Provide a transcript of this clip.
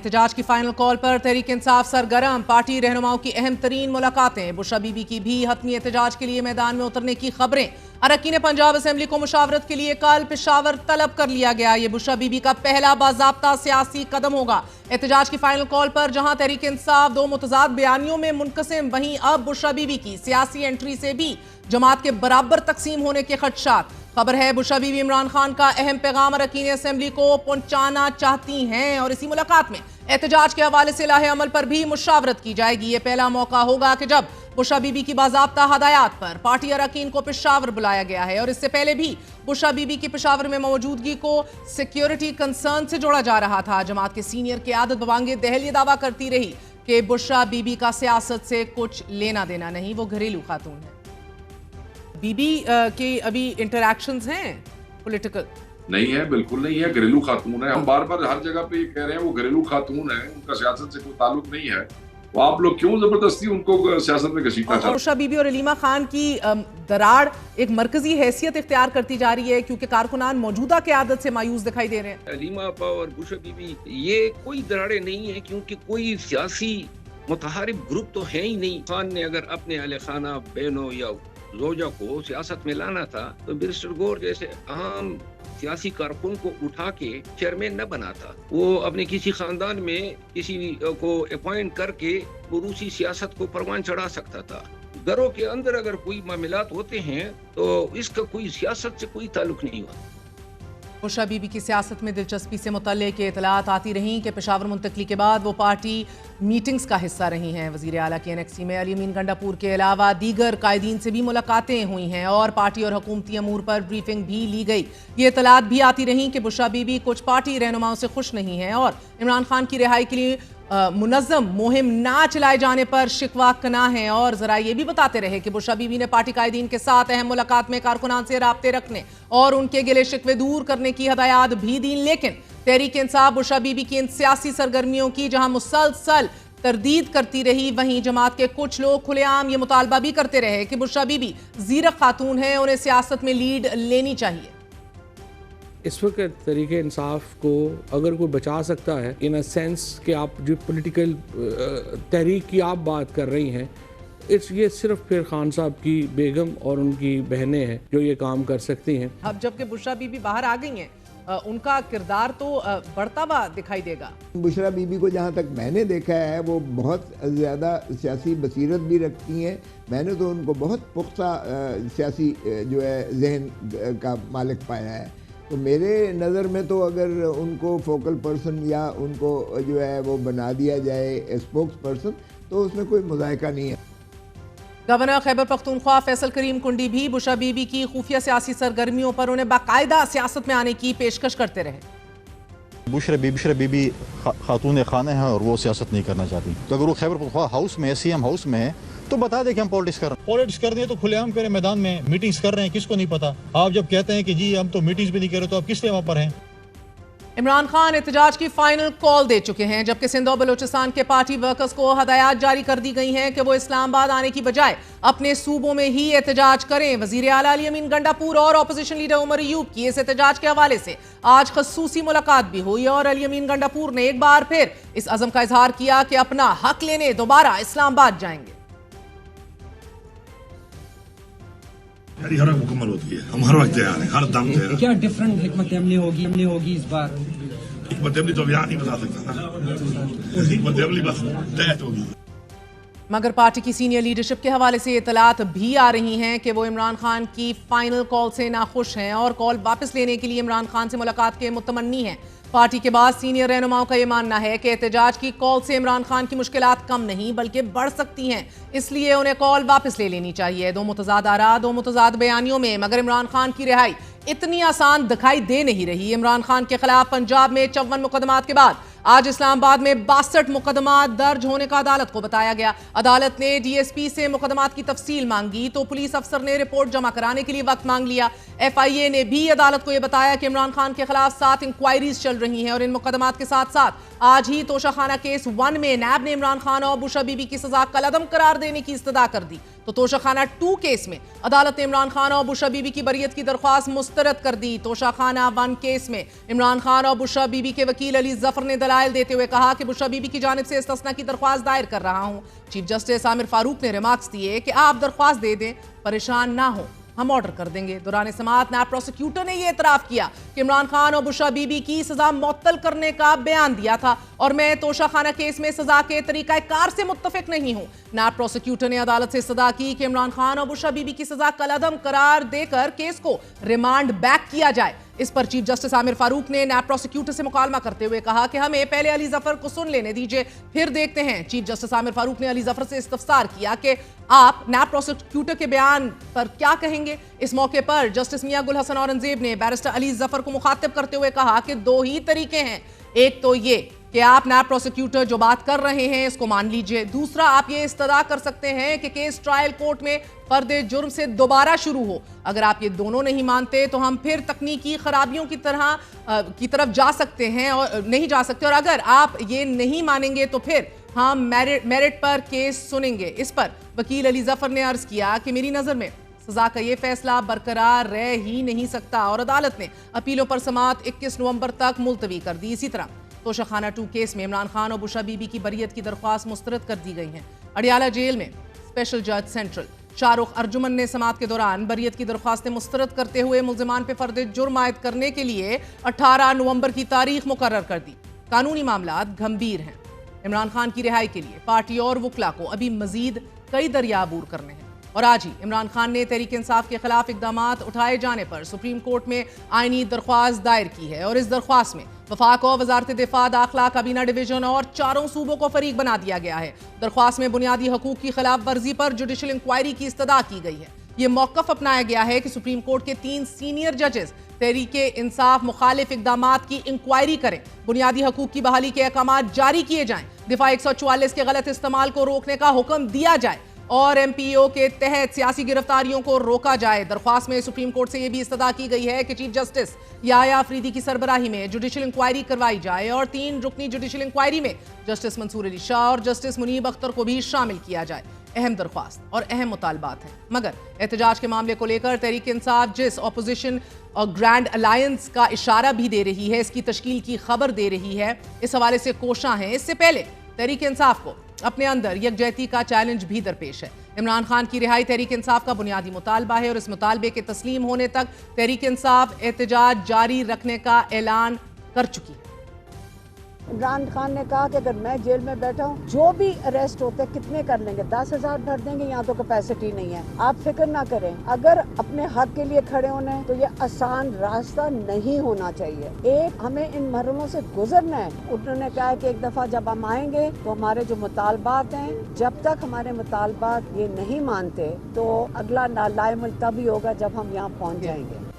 احتجاج کی final call پر تحریک انصاف سرگرم، پارٹی رہنماؤں کی اہم ترین ملاقاتیں، بشرا بی بی کی بھی حتمی احتجاج کے لیے میدان میں اترنے کی خبریں۔ اراکین پنجاب اسمبلی کو مشاورت کے لیے کل پشاور طلب کر لیا گیا۔ یہ بشرا بی بی کا پہلا باضابطہ سیاسی قدم ہوگا۔ احتجاج کی فائنل کال پر جہاں تحریک انصاف دو متضاد بیانیوں میں منقسم، وہیں اب بشرا بی بی کی سیاسی انٹری سے بھی جماعت کے برابر تقسیم ہونے کے خدشات۔ خبر ہے بشرا بی بی عمران خان کا اہم پیغام اراکین اسمبلی کو پہنچانا چاہتی ہیں اور اسی ملاقات میں احتجاج کے حوالے سے لاہے عمل پر بھی مشاورت کی جائے گی۔ یہ پہلا موقع ہوگا کہ جب بشرا بی بی کی باضابطہ ہدایات پر پارٹی اراکین کو پشاور بلایا گیا ہے، اور اس سے پہلے بھی بشرا بی بی کی پشاور میں موجودگی کو سیکیورٹی کنسرن سے جوڑا جا رہا تھا۔ جماعت کے سینئر قیادت بوانگ دہل یہ دعویٰ کرتی رہی کہ بشرا بی بی کا سیاست سے کچھ لینا دینا نہیں، وہ گھریلو خاتون ہے۔ بی بی کے ابھی انٹریکشنز ہیں پولیٹیکل؟ نہیں ہے، بالکل نہیں ہے، گھریلو خاتون ہے۔ ہم بار بار ہر جگہ پہ یہ کہہ رہے ہیں وہ گھریلو خاتون ہے، ان کا سیاست سے کوئی تعلق نہیں ہے۔ تو آپ لوگ کیوں زبردستی ان کو سیاست میں گھسیٹنا چاہتے ہیں؟ بشرا بی بی اور علیمہ خان کی دراڑ ایک مرکزی حیثیت اختیار کرتی جا رہی ہے کیونکہ کارکنان موجودہ قیادت سے مایوس دکھائی دے رہے ہیں۔ علیمہ اپا اور بشرا بی بی یہ کوئی دراڑیں نہیں ہیں، کیونکہ کوئی سیاسی متحارب گروپ تو ہے ہی نہیں۔ خان نے اگر اپنے اہل خانہ بہنوں یا زوجہ کو سیاست میں لانا تھا تو بیرسٹر گور جیسے اہم سیاسی کارکن کو اٹھا کے چیئرمین نہ بناتا، وہ اپنے کسی خاندان میں کسی کو اپوائنٹ کر کے وہ روسی سیاست کو پروان چڑھا سکتا تھا۔ گھروں کے اندر اگر کوئی معاملات ہوتے ہیں تو اس کا کوئی سیاست سے کوئی تعلق نہیں ہوتا۔ بشرا بی بی کی سیاست میں دلچسپی سے متعلق اطلاعات آتی رہیں کہ پشاور منتقلی کے بعد وہ پارٹی میٹنگز کا حصہ رہی ہیں۔ وزیر اعلیٰ کی انیکسی میں علی امین گنڈاپور کے علاوہ دیگر قائدین سے بھی ملاقاتیں ہوئی ہیں اور پارٹی اور حکومتی امور پر بریفنگ بھی لی گئی۔ یہ اطلاعات بھی آتی رہیں کہ بشرا بی بی کچھ پارٹی رہنماؤں سے خوش نہیں ہیں اور عمران خان کی رہائی کے لیے منظم مہم نہ چلائے جانے پر شکوہ کنا ہیں، اور ذرا یہ بھی بتاتے رہے کہ بشرا بی بی نے پارٹی قائدین کے ساتھ اہم ملاقات میں کارکنان سے رابطے رکھنے اور ان کے گلے شکوے دور کرنے کی ہدایات بھی دیں، لیکن تحریک انصاف بشرا بی بی کی ان سیاسی سرگرمیوں کی جہاں مسلسل تردید کرتی رہی، وہیں جماعت کے کچھ لوگ کھلے عام یہ مطالبہ بھی کرتے رہے کہ بشرا بی بی زیرک خاتون ہیں، انہیں سیاست میں لیڈ لینی چاہیے۔ اس وقت تحریک انصاف کو اگر کوئی بچا سکتا ہے ان اے سینس کہ آپ جو پولیٹیکل تحریک کی آپ بات کر رہی ہیں، یہ صرف پھر خان صاحب کی بیگم اور ان کی بہنیں ہیں جو یہ کام کر سکتی ہیں۔ اب جبکہ بشرا بی بی باہر آ گئی ہیں، ان کا کردار تو بڑھتا ہوا دکھائی دے گا۔ بشرا بی بی کو جہاں تک میں نے دیکھا ہے وہ بہت زیادہ سیاسی بصیرت بھی رکھتی ہیں۔ میں نے تو ان کو بہت پختہ سیاسی جو ہے ذہن کا مالک پایا ہے۔ تو میرے نظر میں تو اگر ان کو فوکل پرسن یا ان کو جو ہے وہ بنا دیا جائے اسپوکس پرسن تو اس میں کوئی مذائقہ نہیں ہے۔ گورنر خیبر پختونخوا فیصل کریم کنڈی بھی بشرا بی بی کی خفیہ سیاسی سرگرمیوں پر انہیں باقاعدہ سیاست میں آنے کی پیشکش کرتے رہے۔ بشرا بی بی خاتون خانہ ہیں اور وہ سیاست نہیں کرنا چاہتی، تو اگر وہ خیبر پختونخوا ہاؤس میں سی ایم ہاؤس میں ہے تو بتا دیں کہ ہم پالیٹکس کر رہے ہیں، تو کھلے عام کریں، میدان میں میٹنگز کر رہے ہیں، کس کو نہیں پتا؟ آپ جب کہتے ہیں کہ جی ہم تو میٹنگز بھی نہیں کر رہے تو آپ کس لیے وہاں پر ہیں؟ عمران خان احتجاج کی فائنل کال دے چکے ہیں، جبکہ سندھ و بلوچستان کے پارٹی ورکرز کو ہدایات جاری کر دی گئی ہیں کہ وہ اسلام آباد آنے کی بجائے اپنے صوبوں میں ہی احتجاج کریں۔ وزیر اعلیٰ علی امین گنڈاپور اور اپوزیشن لیڈر عمر ایوب کی اس احتجاج کے حوالے سے آج خصوصی ملاقات بھی ہوئی اور علی امین گنڈاپور نے ایک بار پھر اس عزم کا اظہار کیا کہ اپنا حق لینے دوبارہ اسلام آباد جائیں گے۔ ہر وقت مکمل ہوتی ہے، ہم ہر وقت تیار ہیں، ہر دم تیار ہیں۔ کیا ڈیفرنٹ حکمت عملی ہوگی اس بار؟ حکمت عملی تو یہاں نہیں بتا سکتا نا، حکمت عملی بس تحت ہوگی۔ مگر پارٹی کی سینئر لیڈرشپ کے حوالے سے اطلاعات بھی آ رہی ہیں کہ وہ عمران خان کی فائنل کال سے ناخوش ہیں اور کال واپس لینے کے لیے عمران خان سے ملاقات کے متمنی ہیں۔ پارٹی کے بعد سینئر رہنماؤں کا یہ ماننا ہے کہ احتجاج کی کال سے عمران خان کی مشکلات کم نہیں بلکہ بڑھ سکتی ہیں، اس لیے انہیں کال واپس لے لینی چاہیے۔ دو متضاد آراء، دو متضاد بیانیوں میں، مگر عمران خان کی رہائی اتنی آسان دکھائی دے نہیں رہی۔ عمران خان کے خلاف پنجاب میں 54 مقدمات کے بعد آج اسلام آباد میں 62 مقدمات درج ہونے کا عدالت کو بتایا گیا۔ عدالت نے ڈی ایس پی سے مقدمات کی تفصیل مانگی تو پولیس افسر نے رپورٹ جمع کرانے کے لیے وقت مانگ لیا۔ FIA نے بھی عدالت کو یہ بتایا کہ عمران خان کے خلاف 7 انکوائریز چل رہی ہیں اور ان مقدمات کے ساتھ ساتھ آج ہی توشہ خانہ کیس 1 میں نیب نے عمران خان اور بشرا بی بی کی سزا کالعدم قرار دینے کی استدعا کر دی، تو توشہ خانہ 2 کیس میں عدالت نے عمران خان اور بشرا بی بی کی بریت کی درخواست مسترد کر دی۔ توشہ خانہ 1 کیس میں عمران خان اور بشرا بی بی کے وکیل علی ظفر نے دلائل دیتے ہوئے کہا کہ بشرا بی بی کی جانب سے استثناء کی درخواست دائر کر رہا ہوں۔ چیف جسٹس عامر فاروق نے ریمارکس دیے کہ آپ درخواست دے دیں، پریشان نہ ہو، ہم آرڈر کر دیں گے۔ دوران سماعت نیب پروسیکیوٹر نے یہ اعتراف کیا کہ عمران خان اور بشرا بی بی کی سزا معطل کرنے کا بیان دیا تھا اور میں توشہ خانہ کیس میں سزا کے طریقہ کار سے متفق نہیں ہوں۔ نیب پروسیکیوٹر نے عدالت سے استدعا کی کہ عمران خان اور بشرا بی بی کی سزا کالعدم قرار دے کر کیس کو ریمانڈ بیک کیا جائے۔ اس پر چیف جسٹس عامر فاروق نے نیب پروسیکیوٹر سے مکالمہ کرتے ہوئے کہا کہ ہمیں پہلے علی ظفر کو سن لینے دیجئے، پھر دیکھتے ہیں۔ چیف جسٹس عامر فاروق نے علی ظفر سے استفسار کیا کہ آپ نیب پروسیکیوٹر کے بیان پر کیا کہیں گے۔ اس موقع پر جسٹس میاں گل حسن اورنگزیب نے بیرسٹر علی ظفر کو مخاطب کرتے ہوئے کہا کہ 2 ہی طریقے ہیں، ایک تو یہ کہ آپ نیب پروسیکیوٹر جو بات کر رہے ہیں اس کو مان لیجئے، دوسرا آپ یہ استدعا کر سکتے ہیں کہ کیس ٹرائل کورٹ میں فرد جرم سے دوبارہ شروع ہو۔ اگر آپ یہ دونوں نہیں مانتے تو ہم پھر تکنیکی خرابیوں کی طرف جا سکتے ہیں اور نہیں جا سکتے، اور اگر آپ یہ نہیں مانیں گے تو پھر ہم میرٹ پر کیس سنیں گے۔ اس پر وکیل علی ظفر نے عرض کیا کہ میری نظر میں سزا کا یہ فیصلہ برقرار رہ ہی نہیں سکتا اور عدالت نے اپیلوں پر سماعت 21 نومبر تک ملتوی کر دی۔ اسی طرح توشہ خانہ 2 کیس میں عمران خان اور بشرا بی بی کی بریت کی درخواست مسترد کر دی گئی ہیں۔ اڈیالہ جیل میں اسپیشل جج سینٹرل شاہ رخ ارجمن نے سماعت کے دوران بریت کی درخواستیں مسترد کرتے ہوئے ملزمان پہ فرد جرم عائد کرنے کے لیے 18 نومبر کی تاریخ مقرر کر دی۔ قانونی معاملات گھمبیر ہیں۔ عمران خان کی رہائی کے لیے پارٹی اور وکلا کو ابھی مزید کئی دریا عبور کرنے ہیں، اور آج ہی عمران خان نے تحریک انصاف کے خلاف اقدامات اٹھائے جانے پر سپریم کورٹ میں آئینی درخواست دائر کی ہے، اور اس درخواست میں وفاق اور وزارت دفاع، داخلہ، کابینہ ڈویژن اور 4 صوبوں کو فریق بنا دیا گیا ہے۔ درخواست میں بنیادی حقوق کی خلاف ورزی پر جوڈیشل انکوائری کی استدعا کی گئی ہے۔ یہ موقف اپنایا گیا ہے کہ سپریم کورٹ کے 3 سینئر ججز تحریک انصاف مخالف اقدامات کی انکوائری کریں، بنیادی حقوق کی بحالی کے احکامات جاری کیے جائیں، دفاع 144 کے غلط استعمال کو روکنے کا حکم دیا جائے اور MPO کے تحت سیاسی گرفتاریوں کو روکا جائے۔ درخواست میں سپریم کورٹ سے یہ بھی استدعا کی گئی ہے کہ چیف جسٹس یحییٰ آفریدی کی سربراہی میں جوڈیشل انکوائری کروائی جائے اور 3 رکنی جوڈیشل انکوائری میں جسٹس منصور علی شاہ اور جسٹس منیب اختر کو بھی شامل کیا جائے۔ اہم درخواست اور اہم مطالبات ہیں، مگر احتجاج کے معاملے کو لے کر تحریک انصاف جس اپوزیشن اور گرینڈ الائنس کا اشارہ بھی دے رہی ہے، اس کی تشکیل کی خبر دے رہی ہے، اس حوالے سے کوشاں ہیں۔ اس سے پہلے تحریک انصاف کو اپنے اندر یکجہتی کا چیلنج بھی درپیش ہے۔ عمران خان کی رہائی تحریک انصاف کا بنیادی مطالبہ ہے اور اس مطالبے کے تسلیم ہونے تک تحریک انصاف احتجاج جاری رکھنے کا اعلان کر چکی ہے۔ عمران خان نے کہا کہ اگر میں جیل میں بیٹھا ہوں جو بھی اریسٹ ہوتے کتنے کر لیں گے، 10,000 بھر دیں گے، یہاں تو کیپیسٹی نہیں ہے۔ آپ فکر نہ کریں، اگر اپنے حق کے لیے کھڑے ہونا ہے تو یہ آسان راستہ نہیں ہونا چاہیے، ہمیں ان مرحلوں سے گزرنا ہے۔ انہوں نے کہا کہ ایک دفعہ جب ہم آئیں گے تو ہمارے جو مطالبات ہیں، جب تک ہمارے مطالبات یہ نہیں مانتے تو اگلا نالائم تب ہی ہوگا جب ہم یہاں پہنچ جائیں گے۔